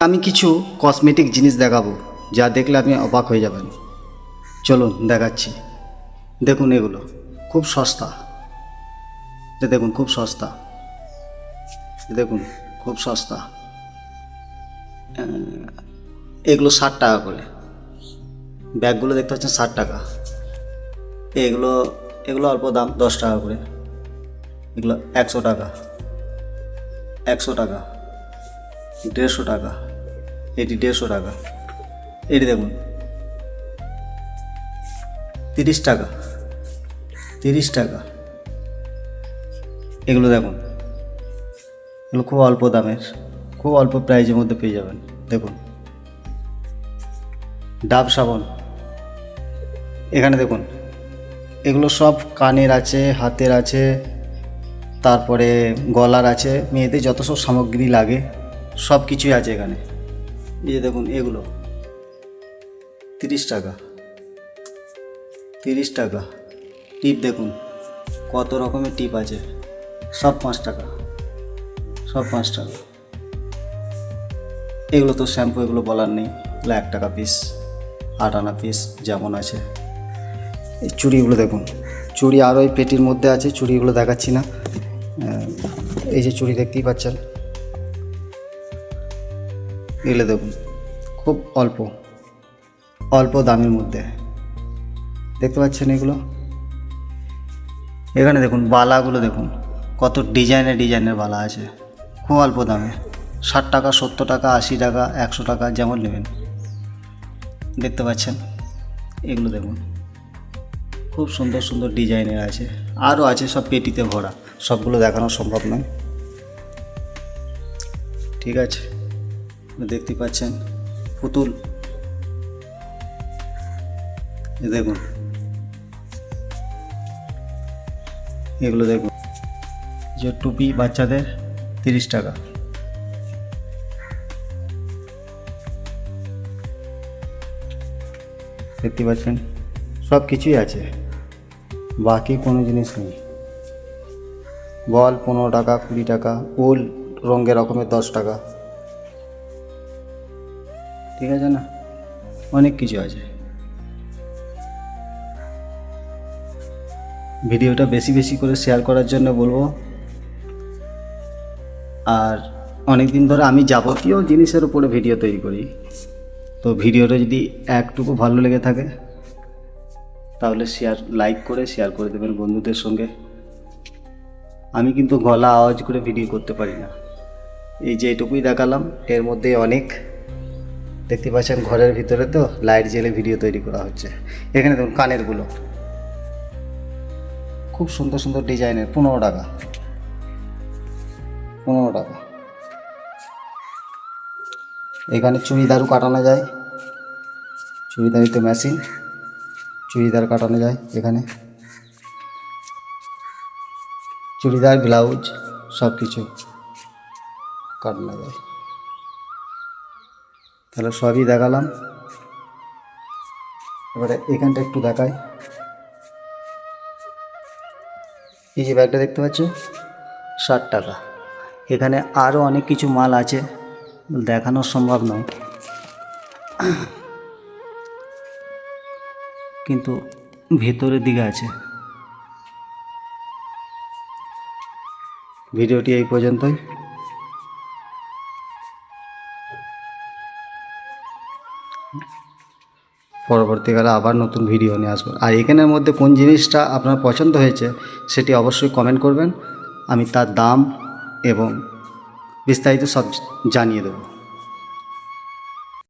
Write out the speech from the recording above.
আমি কিছু কসমেটিক জিনিস দেখাবো, যা দেখলে আপনি অবাক হয়ে যাবেন। চলুন দেখাচ্ছি। দেখুন, এগুলো খুব সস্তা। দেখুন, খুব সস্তা। দেখুন, খুব সস্তা। এগুলো 60 টাকা করে। ব্যাগগুলো দেখতে পাচ্ছেন 60 টাকা। এগুলো এগুলো অল্প দাম, 10 টাকা করে। এগুলো 100 টাকা, 100 টাকা, 150 টাকা। এটি 150 টাকা। এটি দেখুন 30 টাকা, 30 টাকা। এগুলো দেখুন, এগুলো খুব অল্প দামের, খুব অল্প প্রাইজের মধ্যে পেয়ে যাবেন। দেখুন, ডাব সাবান। এখানে দেখুন, এগুলো সব কানের আছে, হাতের আছে, তারপরে গলার আছে, মেয়েদের যত সব সামগ্রী লাগে সব কিছুই আছে এখানে। এই যে দেখুন, এগুলো 30 টাকা, 30 টাকা। টিপ দেখুন, কত রকমের টিপ আছে, সব 5 টাকা, সব 5 টাকা। এগুলো তো শ্যাম্পু, এগুলো বলার নেই, এগুলো 1 টাকা পিস, 8 আনা পিস যেমন আছে। এই চুড়িগুলো দেখুন, চুড়ি আরও ওই পেটির মধ্যে আছে, চুড়িগুলো দেখাচ্ছি না। এই যে চুড়ি দেখতেই পাচ্ছেন, এগুলো দেখুন খুব অল্প অল্প দামের মধ্যে দেখতে পাচ্ছেন এগুলো। এখানে দেখুন বালাগুলো, দেখুন কত ডিজাইনের বালা আছে, খুব অল্প দামে, 60 টাকা, 70 টাকা, 80 টাকা, 100 টাকা, যেমন নেবেন। দেখতে পাচ্ছেন এগুলো দেখুন, খুব সুন্দর সুন্দর ডিজাইনের আছে, আরও আছে, সব পেটিতে ভরা, সবগুলো দেখানো সম্ভব নয়। ঠিক আছে, দেখতে পাচ্ছেন পুতুল। দেখুন, এগুলো দেখুন, যে টুপি বাচ্চাদের 30 টাকা। দেখতে পাচ্ছেন সব কিছুই আছে, বাকি কোনো জিনিস নেই। বল 15 টাকা, 20 টাকা, উল রঙের রকমের 10 টাকা। ঠিক আছে না, অনেক কিছু আছে। ভিডিওটা বেশি বেশি করে শেয়ার করার জন্য বলবো। আর অনেক দিন ধরে আমি যাবতীয় জিনিসের উপরে ভিডিও তৈরি করি, তো ভিডিওটা যদি একটুকু ভালো লেগে থাকে তাহলে লাইক করে শেয়ার করে দেবেন বন্ধুদের সঙ্গে। আমি কিন্তু গলা আওয়াজ করে ভিডিও করতে পারি না। এই যে এটুকুই দেখালাম, এর মধ্যে অনেক দেখতে পাচ্ছেন, ঘরের ভিতরে তো লাইট জ্বেলে ভিডিও তৈরি করা হচ্ছে। এখানে দেখুন কানেরগুলো খুব সুন্দর সুন্দর ডিজাইনের, 15 টাকা, 15 টাকা। এখানে চুড়িদারও কাটানো যায়, চুড়িদারিতে মেশিন, চুড়িদার কাটানো যায়। এখানে চুড়িদার, ব্লাউজ সব কিছু কাটানো যায়। তাহলে সবই দেখালাম, এবারে এখানটা একটু দেখাই। এই যে ব্যাগটা দেখতে পাচ্ছ, 60 টাকা। এখানে আরও অনেক কিছু মাল আছে, দেখানো সম্ভব নয়, কিন্তু ভেতরের দিকে আছে। ভিডিওটি এই পর্যন্তই। পরবর্তীকালে আবার নতুন ভিডিও নিয়ে আসবো। আর এখানের মধ্যে কোন জিনিসটা আপনার পছন্দ হয়েছে সেটি অবশ্যই কমেন্ট করবেন, আমি তার দাম এবং বিস্তারিত সব জানিয়ে দেবো।